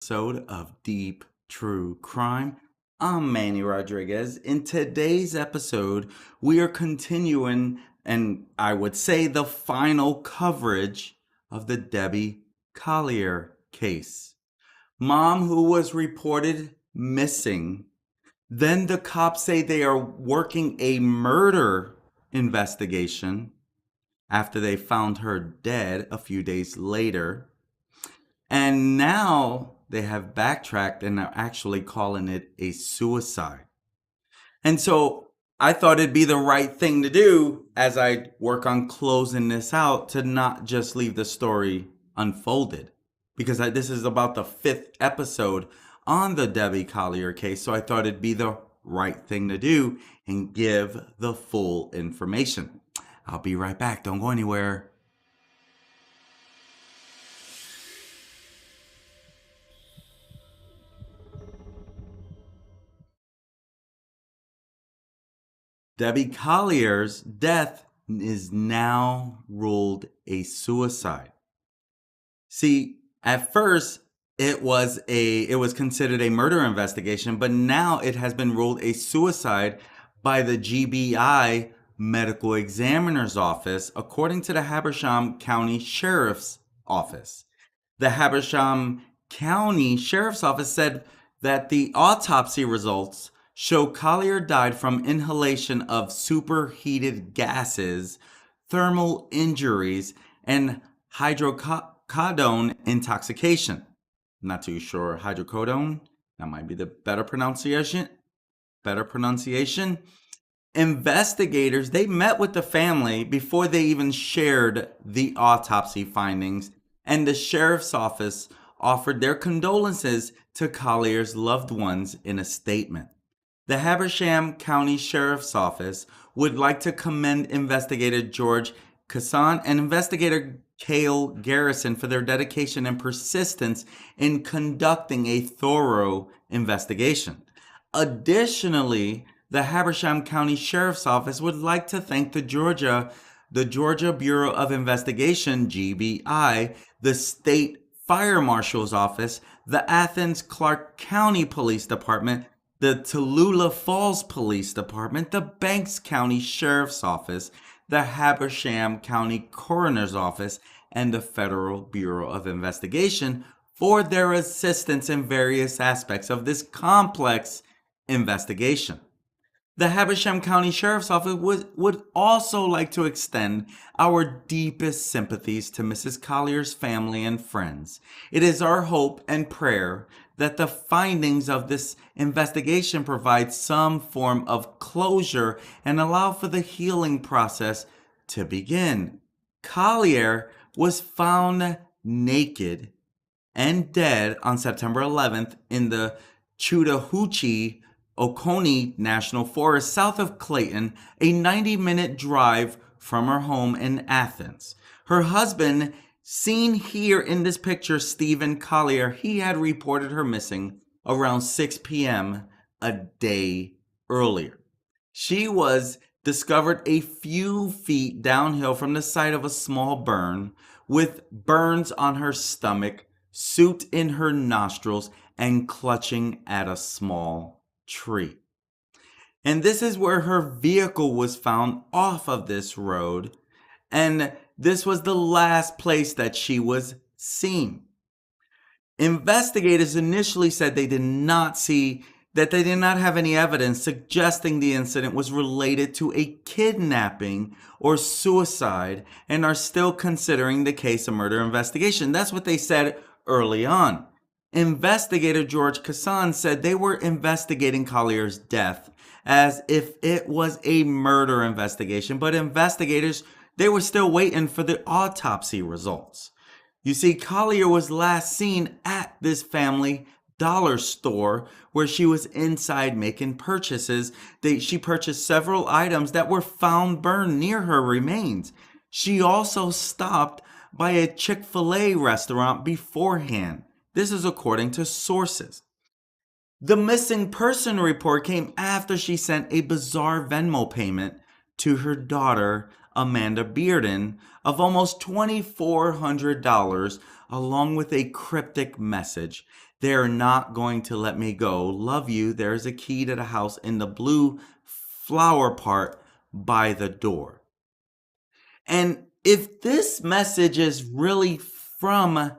Episode of Deep True Crime. I'm Manny Rodriguez. In today's episode, we are continuing, and I would say the final coverage of the Debbie Collier case. Mom who was reported missing. Then the cops say they are working a murder investigation after they found her dead a few days later. And now they have backtracked and are actually calling it a suicide. And so I thought it'd be the right thing to do as I work on closing this out to not just leave the story unfolded. Because this is about the 5th episode on the Debbie Collier case. So I thought it'd be the right thing to do and give the full information. I'll be right back. Don't go anywhere. Debbie Collier's death is now ruled a suicide. See, at first it was considered a murder investigation, but now it has been ruled a suicide by the G.B.I. medical examiner's office, according to the Habersham County Sheriff's Office. The Habersham County Sheriff's Office said that the autopsy results show Collier died from inhalation of superheated gases, thermal injuries, and hydrocodone intoxication. Not too sure. Hydrocodone, that might be the better pronunciation. Investigators, they met with the family before they even shared the autopsy findings, and the sheriff's office offered their condolences to Collier's loved ones in a statement. The Habersham County Sheriff's Office would like to commend Investigator George Cason and Investigator Cale Garrison for their dedication and persistence in conducting a thorough investigation. Additionally, the Habersham County Sheriff's Office would like to thank the Georgia Bureau of Investigation, G.B.I., the State Fire Marshal's Office, the Athens-Clarke County Police Department, the Tallulah Falls Police Department, the Banks County Sheriff's Office, the Habersham County Coroner's Office, and the Federal Bureau of Investigation for their assistance in various aspects of this complex investigation. The Habersham County Sheriff's Office would also like to extend our deepest sympathies to Mrs. Collier's family and friends. It is our hope and prayer that the findings of this investigation provide some form of closure and allow for the healing process to begin. Collier was found naked and dead on September 11th in the Chattahoochee Oconee National Forest south of Clayton, a 90-minute drive from her home in Athens. Her husband, seen here in this picture, Stephen Collier, he had reported her missing around 6 p.m. a day earlier. She was discovered a few feet downhill from the site of a small burn, with burns on her stomach, soot in her nostrils, and clutching at a small tree. And this is where her vehicle was found off of this road, and this was the last place that she was seen. Investigators initially said they did not have any evidence suggesting the incident was related to a kidnapping or suicide, and are still considering the case a murder investigation. That's what they said early on. Investigator George Cason said they were investigating Collier's death as if it was a murder investigation, but investigators, they were still waiting for the autopsy results. You see, Collier was last seen at this family dollar store where she was inside making purchases. She purchased several items that were found burned near her remains. She also stopped by a Chick-fil-A restaurant beforehand. This is according to sources. The missing person report came after she sent a bizarre Venmo payment to her daughter, Amanda Bearden, of almost $2,400, along with a cryptic message. They're not going to let me go. Love you. There's a key to the house in the blue flower part by the door. And if this message is really from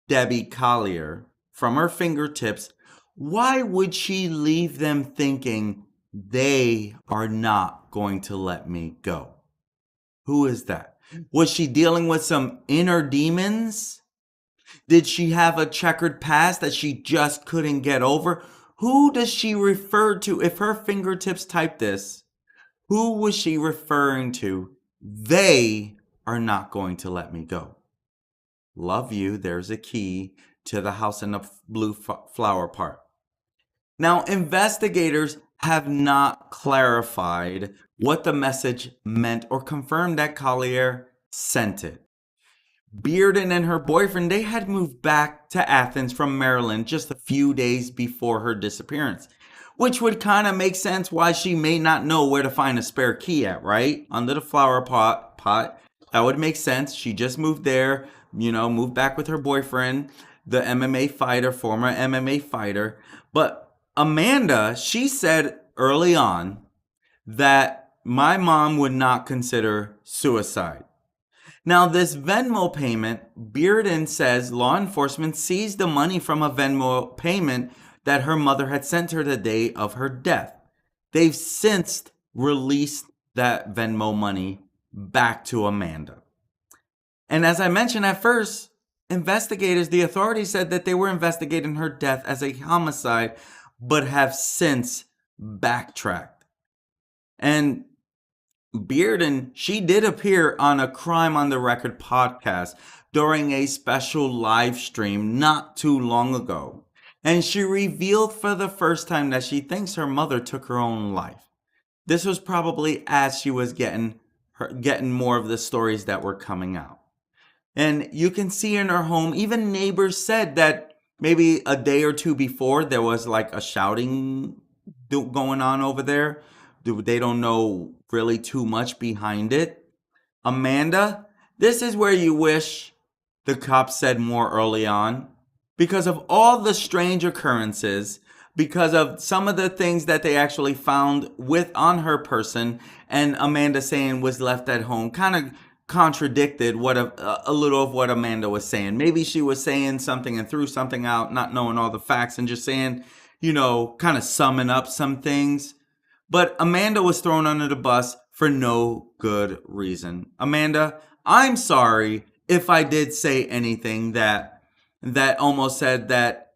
Debbie Collier, from her fingertips, why would she leave them thinking they are not going to let me go? Who is that? Was she dealing with some inner demons? Did she have a checkered past that she just couldn't get over? Who does she refer to? If her fingertips type this, who was she referring to? They are not going to let me go. Love you. There's a key to the house in the blue flower part. Now, investigators have not clarified what the message meant or confirmed that Collier sent it. Bearden and her boyfriend, they had moved back to Athens from Maryland just a few days before her disappearance, which would kind of make sense why she may not know where to find a spare key at, right? Under the flower pot. That would make sense. She just moved there, moved back with her boyfriend, the MMA fighter, former MMA fighter. But Amanda, she said early on that my mom would not consider suicide. Now, this Venmo payment, Bearden says law enforcement seized the money from a Venmo payment that her mother had sent her the day of her death. They've since released that Venmo money back to Amanda. And as I mentioned at first, investigators, the authorities said that they were investigating her death as a homicide, but have since backtracked. And Bearden, she did appear on a Crime on the Record podcast during a special live stream not too long ago. And she revealed for the first time that she thinks her mother took her own life. This was probably as she was getting more of the stories that were coming out. And you can see in her home, even neighbors said that maybe a day or two before there was like a shouting going on over there. They don't know really too much behind it. Amanda, this is where you wish the cops said more early on. Because of all the strange occurrences, because of some of the things that they actually found on her person, and Amanda saying was left at home, kind of contradicted what a little of what Amanda was saying. Maybe she was saying something and threw something out, not knowing all the facts and just saying, kind of summing up some things. But Amanda was thrown under the bus for no good reason. Amanda, I'm sorry if I did say anything that almost said that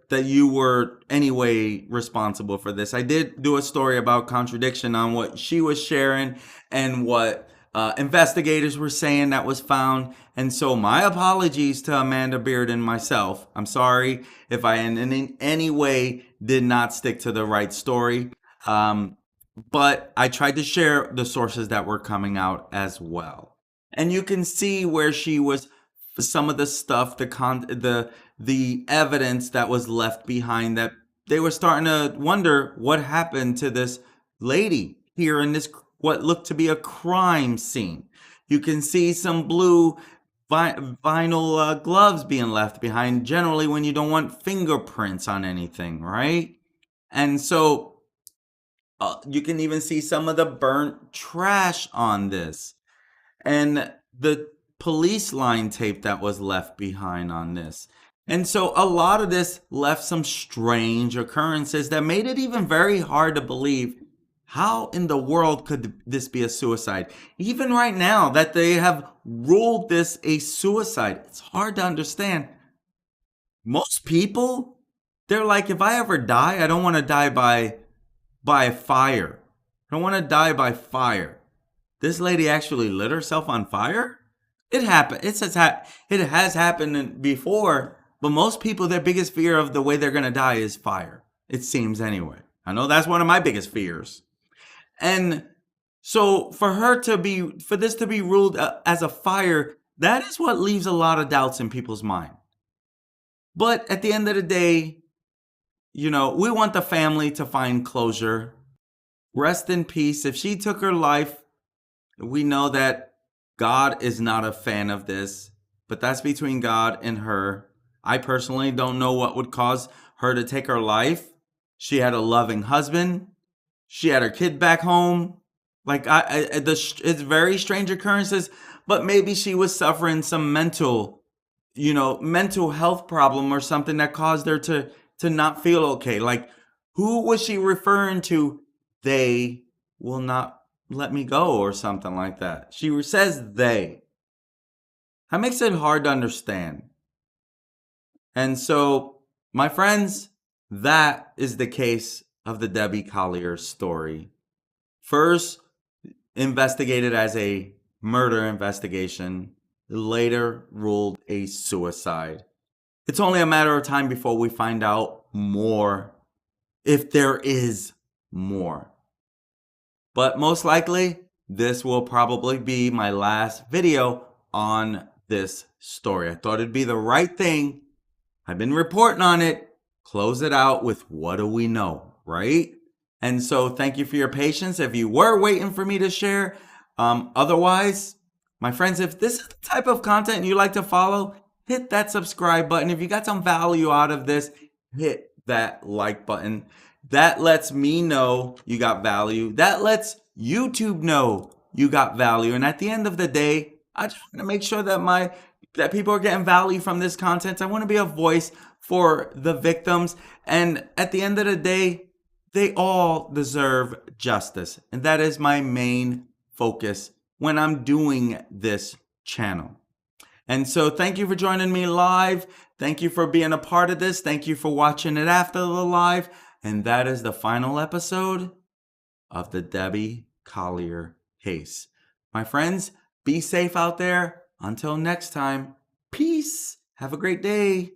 you were anyway responsible for this. I did do a story about contradiction on what she was sharing and what investigators were saying that was found. And so my apologies to Amanda Bearden myself. I'm sorry if I in any way did not stick to the right story. But I tried to share the sources that were coming out as well. And you can see where she was, some of the stuff, the evidence that was left behind, that they were starting to wonder what happened to this lady here in this, what looked to be a crime scene. You can see some blue vinyl gloves being left behind, generally when you don't want fingerprints on anything, right? And so you can even see some of the burnt trash on this. And the police line tape that was left behind on this. And so a lot of this left some strange occurrences that made it even very hard to believe, how in the world could this be a suicide? Even right now that they have ruled this a suicide, it's hard to understand. Most people, they're like, if I ever die, I don't want to die by fire. I don't want to die by fire. This lady actually lit herself on fire? It happened. It has happened before, but most people, their biggest fear of the way they're going to die is fire. It seems anyway. I know that's one of my biggest fears. And so for this to be ruled as a fire, that is what leaves a lot of doubts in people's mind. But at the end of the day, we want the family to find closure. Rest in peace. If she took her life, we know that God is not a fan of this, but that's between God and her. I personally don't know what would cause her to take her life. She had a loving husband. She had her kid back home. Like it's very strange occurrences, but maybe she was suffering some mental health problem or something that caused her to not feel okay. Like, who was she referring to? They will not let me go or something like that. She says they. That makes it hard to understand. And so, my friends, that is the case of the Debbie Collier story. First investigated as a murder investigation, later ruled a suicide. It's only a matter of time before we find out more, if there is more. But most likely, this will probably be my last video on this story. I thought it'd be the right thing. I've been reporting on it. Close it out with what do we know, right? And so thank you for your patience. If you were waiting for me to share, otherwise, my friends, if this is the type of content you like to follow, hit that subscribe button. If you got some value out of this, hit that like button. That lets me know you got value. That lets YouTube know you got value. And at the end of the day, I just want to make sure that people are getting value from this content. I want to be a voice for the victims. And at the end of the day, they all deserve justice. And that is my main focus when I'm doing this channel. And so thank you for joining me live. Thank you for being a part of this. Thank you for watching it after the live. And that is the final episode of the Debbie Collier case. My friends, be safe out there. Until next time, peace. Have a great day.